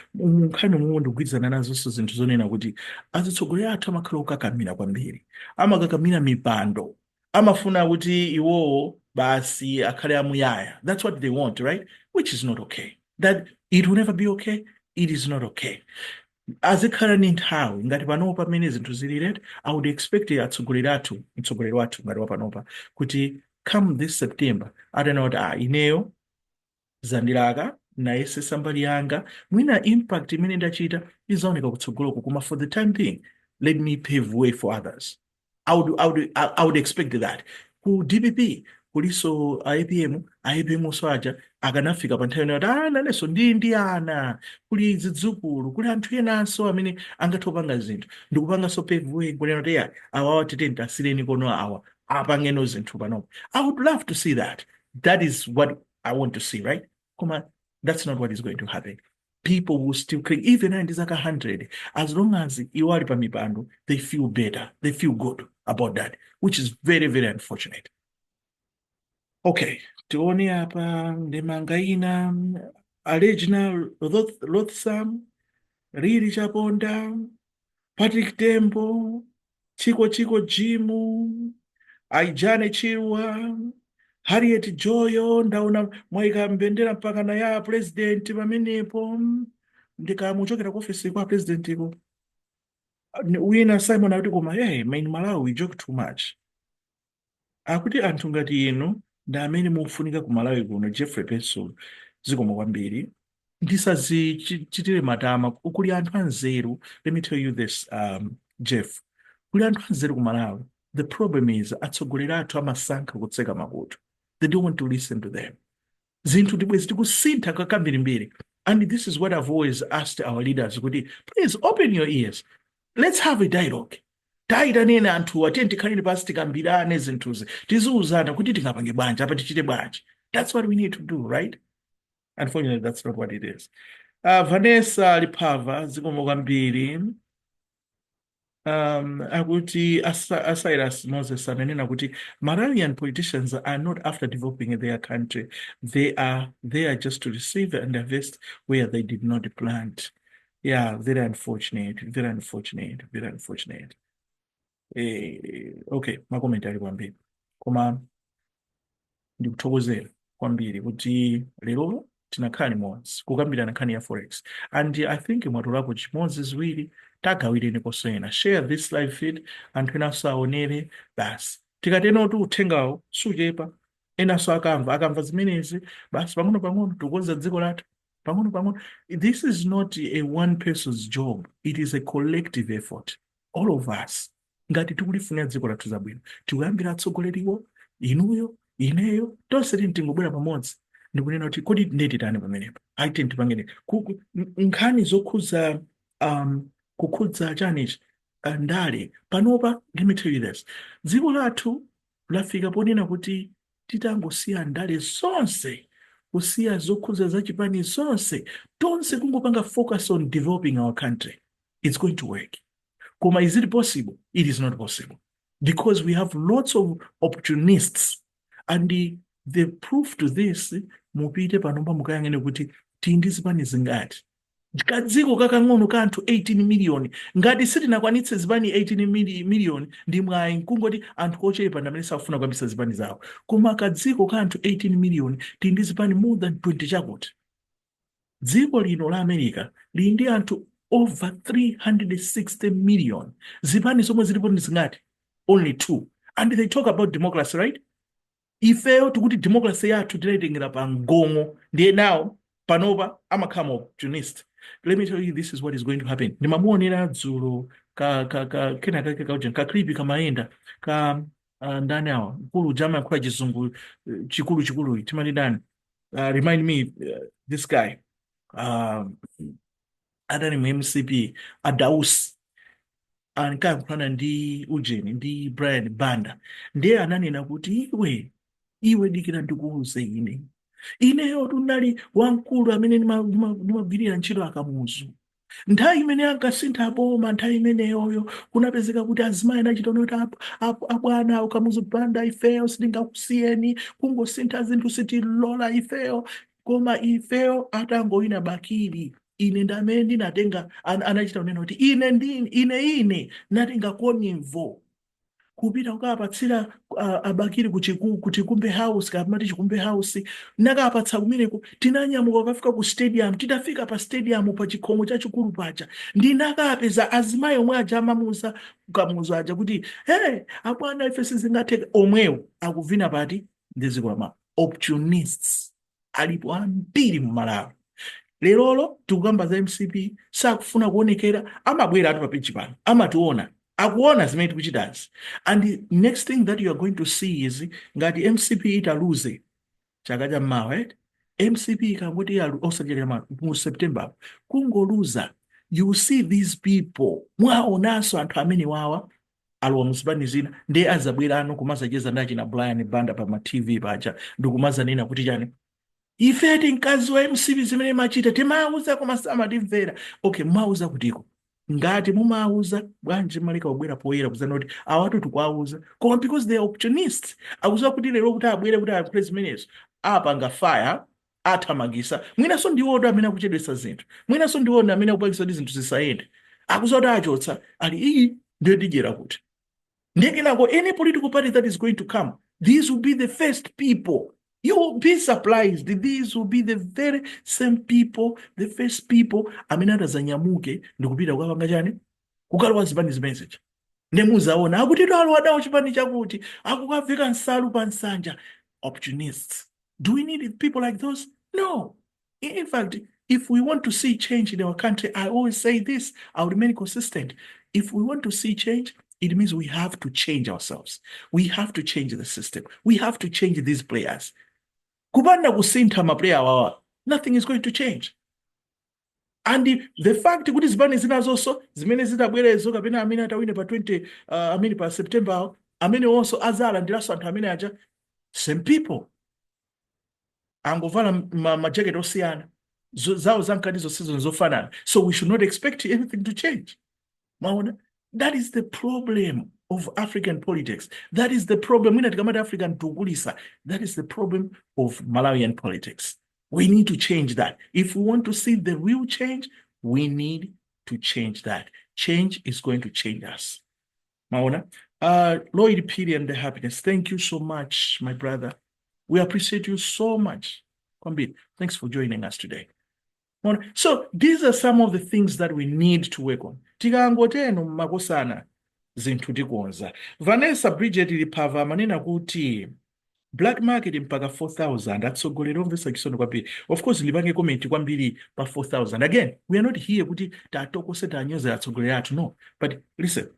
kind of want to gwizana nazo zinthu zonena kuti azitsogolera athu amakhala okakamira kwambiri, amakakamira mipando, amafuna kuti iwowo basi akhale amuyaya. That's what they want, right? Which is not okay. That it will never be okay. It is not okay. Azikhala ni nthawi ngati panopa pamene zinthu zilirete, I would expect mtsogoleri wathu ngati wapanopa kuti come this September atanena kuti ineyo zandilaka nayesesa mbali yanga mwina impact imene ndachita izaoneka kutsogoloko, koma for the time being let me pave way for others. I would expect that. Ku DPP kuliso APM so aja akanafika pa nthawi yoti nanenso ndi ana kuli zidzukulu kuli anthu enanso amene angatopanga zinthu ndikupanganso pave way kunena kuti awawa titenti asireni kono awa apangeno zinthu panopo. I would love to see that. That is what I want to see, right? Koma, that's not what is going to happen. People will still claim, even in zaka 100, as long as you are pamipando, they feel better. They feel good about that, which is very, very unfortunate. Okay, tione hapa ndemanga ina Reginald Lothsam, Riri Chaponda, Patrick Tembo, Chico Jimu, Aijane Chirwa, Harriet Joyo, ndaona mwaika mbendera mpaka na ya president pamenepo ndikamuchokera ku office kwa president iko wina Simon akuti koma main Malawi we joke too much. Akuti anthu ngati inu ndi amene mufunika ku Malawi kuno. Jeffrey Peso zikomo kwambiri ndisazichitire matama. Kuli anthu anzeru. Let me tell you this, Jeff, kuli anthu anzeru ku Malawi. The problem is atsogoleri athu amasankha kutseka makutu. They don't want to listen to them. Zinthu tibwezi tikusintha kakambirimbiri. And this is what I've always asked our leaders, please open your ears. Let's have a dialogue. Taitanene anthu atenti khalire pasi tikambirane zinthuzi tiziuzana kuti tingapange bwanji apa tichite bwanji. That's what we need to do, right? Unfortunately, that's not what it is. Vanessa Lipava zikomo kwambiri. Akuti Cyrus Moses ananena kuti Malawian politicians are not after developing their country. They are there just to receive and invest where they did not plant. Yeah, very unfortunate, very unfortunate, very unfortunate. Okay, makomentari kwambiri. Koma ndikuthokozera kwambiri kuti lero tinakhala limodzi kukambirana nkhani ya Forex. And I think mwatulapo chimodzi ziwiri tagawireni kosena. Share this live feed anthu enanso aonere basi. Tikateno kuti uthengawo suchepa enanso akamva zimenezi basi pang'ono tikukonza dziko lathu pang'ono. This is not a one person's job. It is a collective effort. All of us ngati tikulifunira dziko lathu zabwino tikuyambira atsogoleriwo inuyo ineyo tonse tingobwera pamodzi ndikunena kuti kodi ndetitani pamenepo aite ndipangene nkhani zokhudza kukhudza chanichi ndale panopa. Let me tell you this, dziko lathu lafika ponena kuti titangosiya ndale zonse, kusiya zokhudza zachipani zonse, tonse kungopanga focus on developing our country. It's going to work. Koma, is it possible? It is not possible. Because we have lots of opportunists. And the proof to this, mupite panomba mukayangene kuti tindizipani zingati. Kadziko kakang'ono kanthu 18 million. Ngati sitinakwanitse zipani 18 million, ndi mwayi nkungoti anthu ochepa ndamene safuna kwambisa zipani zawo. Koma kadziko kanthu 18 million, tindizipani more than 20 chakuti. Dziko lino la America lili ndi anthu over 360 million. Zipani zomwe zilipo ndi zingati? Only 2. And they talk about democracy, right? Ifeyo tukuti democracy yathu tilaitengera pa ngongo, ndiye nawo panopa amakhala opportunist. Let me tell you, this is what is going to happen. Nimamuonera dzulo kena kake kauja kaklipi kamaenda ka ndani awa mkulu jama kwa chizungu chikulu timati dani remind me this guy uh, adani mu MCP Adaus ankayankhulana ndi ujeni ndi Brian Banda ndiye ananena kuti iwe dikira ndikuuze ineyo tunali wamkulu amene ndimagwirira ntchito akamuzu nthawi imene ankasintha boma nthawi imeneyoyo kunapezeka kuti azimayi anachita kuti abwana ukamuzu Banda ifeyo sitingakusiyeni kungosintha zinthu sitilola ifeyo koma ifeyo atangoyina bakili ine ndamene ndinatenga anachita kunena kuti ine natenga konimvo kupita kukapatsira abakiri kuchikumbe house kapamati chikumbe house nakapatsa kumeneko tinanyamuka kukafika ku stadium tidafika pa stadium pa chikhomo chachikulu pacha ndinakapeza azimayi omwe aja amamuza kukamuzo aja kuti abwana ife sizingatheka omwewo akuvina pati ndizikoma opportunists alipo ambiri mu Malawi. Lerolo tikukamba za MCP sakufuna kuonekera amabwera atu papeji pano amationa akuona zimene tikuchitazi. And the next thing that you are going to see is ngati MCP italuze chaka cha mmawa MCP ikangoti osachera mu September kungoluza, you see these people mwaonanso anthu amene wawa alowa muzipani zina ndi azabwera ano kumazacheza ndachi na Brian Banda pa ma TV pacha ndikumaza nena kuti chani ife tinkazi wa MCP zimene machita timauza koma samatimvera. Okay, mauza kutiko ngati mumauza bwanji malika wabwera poyera kuzana kuti awatu tukwauza koma because they are opportunists akuziwa kuti lero kuti abwere kuti ayankhule zimenezo apanga fire athamangisa mwinaso ndiwodo amene akuchedwesa zinthu mwinaso ndiwodo amene akupangisa kuti zinthu zisayende akuziwa kuti achotsa ali iyi ndiyo dijera kuti ndekenako any political party that is going to come, these will be the first people. You will be surprised. These will be the very same people, the first people amene atazanyamuke ndikupita kukapanga chani kukalowa zipani zimenezi nemuzaona akuti alo adawo chipani chakuti akukavika nsalu pa nsanja. Opportunists. Do we need people like those? No. In fact, if we want to see change in our country, I always say this, I'll remain consistent. If we want to see change, it means we have to change ourselves. We have to change the system. We have to change these players. Kubanda kusintha maplayer wawa, nothing is going to change. And the fact kuti zibani zinazoso zimene zitabwerezo kapena amene atawine pa 20 amene pa September amene also azala ndilaso anthu amene aja same people angovala majacket osiyana zawo zankanizo season zofanana, so we should not expect anything to change. Maona, that is the problem of African politics. That is the problem. African tugulisa. That is the problem of Malawian politics. We need to change that. If we want to see the real change, we need to change that. Change is going to change us. Maona, Lloyd Piri and the Happiness, thank you so much, my brother. We appreciate you so much. Kwambiri, thanks for joining us today. So these are some of the things that we need to work on. Tikangoteno makosana zinthu tikonza. Vanessa Bridget Lipava manena kuti black market mpaka 4,000 atsogolera omvesa chisono kwambiri. Of course lipange comment kwambiri pa 4,000. Again, we are not here kuti tatokose tanyoza atsogolera atu, no. But listen,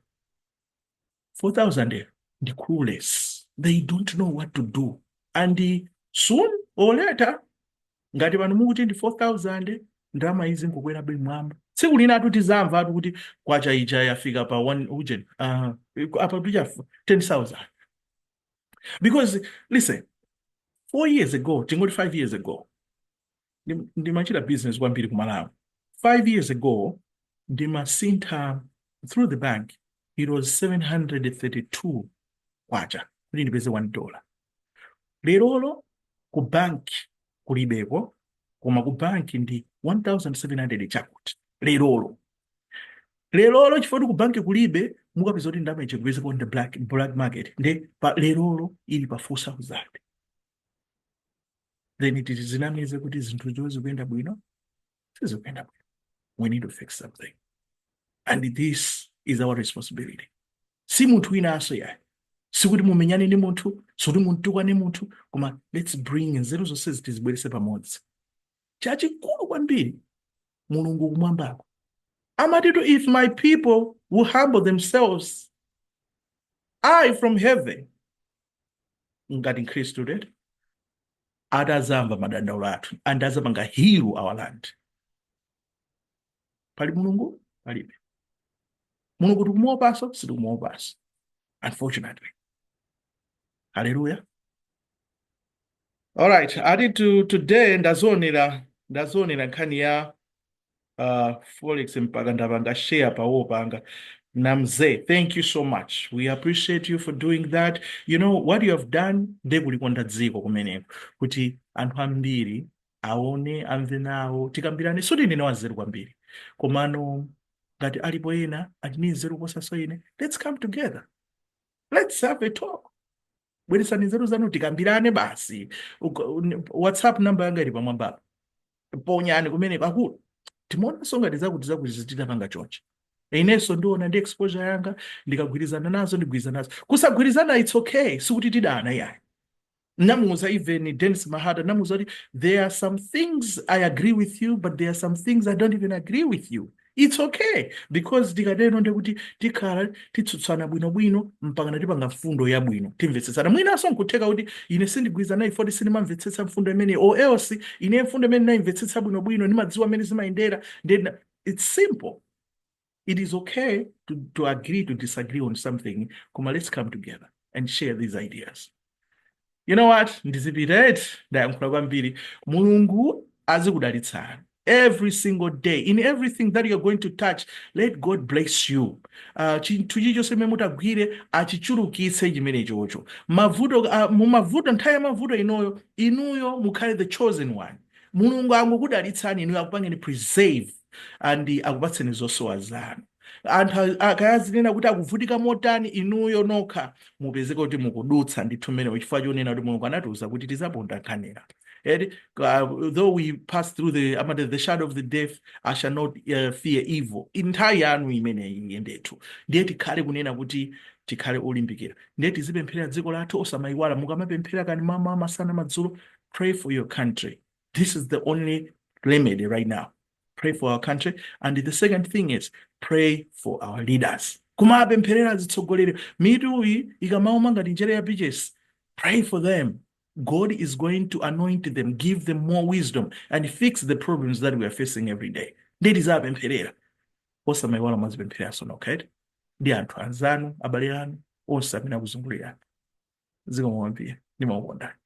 4,000 ndi clueless. They don't know what to do. And soon or later, ngati pano mukuti ndi 4,000 ndalama izi nkukwera bwino mwamba. Tsiku lina atu tizamva atu kuti kwacha ija yafika pa 1 ujeni apa tuja 10,000. Because listen, 4 years ago, tingoti 5 years ago, ndimachita business kwambiri ku Malawi. 5 years ago, ndimasintha through the bank, it was 732 kwacha kuti ndipeze $1. Lerolo ku bank kulibeko koma ku bank ndi 1,700 chakuti lerolo chifukwa ku bank kulibe mukapeza kuti ndalama ichegweze kwa the black market ndi pa lerolo ili pa 4,000. Then it is zinamize kuti zinthu zozi kuyenda bwino sizikuyenda bwino. We need to fix something, and this is our responsibility. Si munthu wina aso yayi sikuti mumenyane ndi munthu sikuti muntukwane munthu koma let's bring nzeru zonse zitizibwerese pamodzi. Chachikulu kwambiri mulungu kumwambako amatitu if my people will humble themselves, I from heaven, ngati Khristu lero atazamva madandaulo athu and azapanga heal our land. Pali mulungu palibe mulungu tikumuopaso sitikumuopaso, unfortunately. Hallelujah. All right, today ndazonera nkhani ya Forex mpaka ndapanga share pawo panga. Namze, thank you so much. We appreciate you for doing that. You know what you have done, ndekulikonda dziko kumeneko kuti anthu ambiri aone amve nawo tikambirane soti ndine wanzeru kwambiri komano ngati alipo ena atini nzeru kosaso ine, let's come together, let's have a talk. Bweresani nzeru zanu tikambirane basi. WhatsApp number yanga ili pamwamba ponyani kumene pakulu timaona ngati zakuti zitapanga chonchi. Ineso ndiona ndi exposure yanga ndikagwirizana nazo ndigwirizana nazo. Kusagwirizana it's okay, sikuti tidana yayi. Namuza even Dennis Mahada namuza there are some things I agree with you, but there are some things I don't even agree with you. It's okay because tikadeno ndekuti tikhala titsutsana bwinobwino mpaka tipanga mfundo ya bwino timvetsetsana. Mwinaso nkuteka kuti ine sindigwirizana naye foti sinimamvetsetsa mfundo imene or else ine mfundo imene naimvetsetsa bwinobwino ndimadziwa amene zimayendera. Then it's simple. It is okay to agree to disagree on something. Koma, let's come together and share these ideas. You know what? Ndizipirate ndayankhula kwambiri. Mulungu azikudalitsani every single day in everything that you're going to touch. Let God bless you. Chinthu chichonse chimene mutagwire achichulukitse chimene chocho. Mavuto mumavuto nthawi ya mavuto inuyo mukhale the chosen one. Mulungu angokudalitsani inuyo akupangeni preserve and akupatseni zosowa zanu. Anthu akayazinena kuti akuvutika motani inuyo nokha mupezeka kuti mukudutsa ndithu mmene chifukwa chonena kuti Mulungu anatiuza kuti tizaponda nkhanira. Though we pass through the shadow of the death, I shall not fear evil. Nthawi yanu imene iyendetu ndiye tikhale kunena kuti tikhale olimbikira, ndiye tizipemphera dziko lathu osamayiwala. Mukamapemphera kani mama masana madzulo, pray for your country. This is the only remedy right now. Pray for our country. And the second thing is pray for our leaders. Kumapempherera zitsogoleri mitu ikamauma ngati njere ya beaches, pray for them. God is going to anoint them, give them more wisdom, and fix the problems that we are facing every day. That is our pempherera. Osamayiwala mazipempherera sono, okay? Ndi anthu anzanu, abale anu, onse amene akuzungulira. Zikomo kwambiri. Ndimakonda.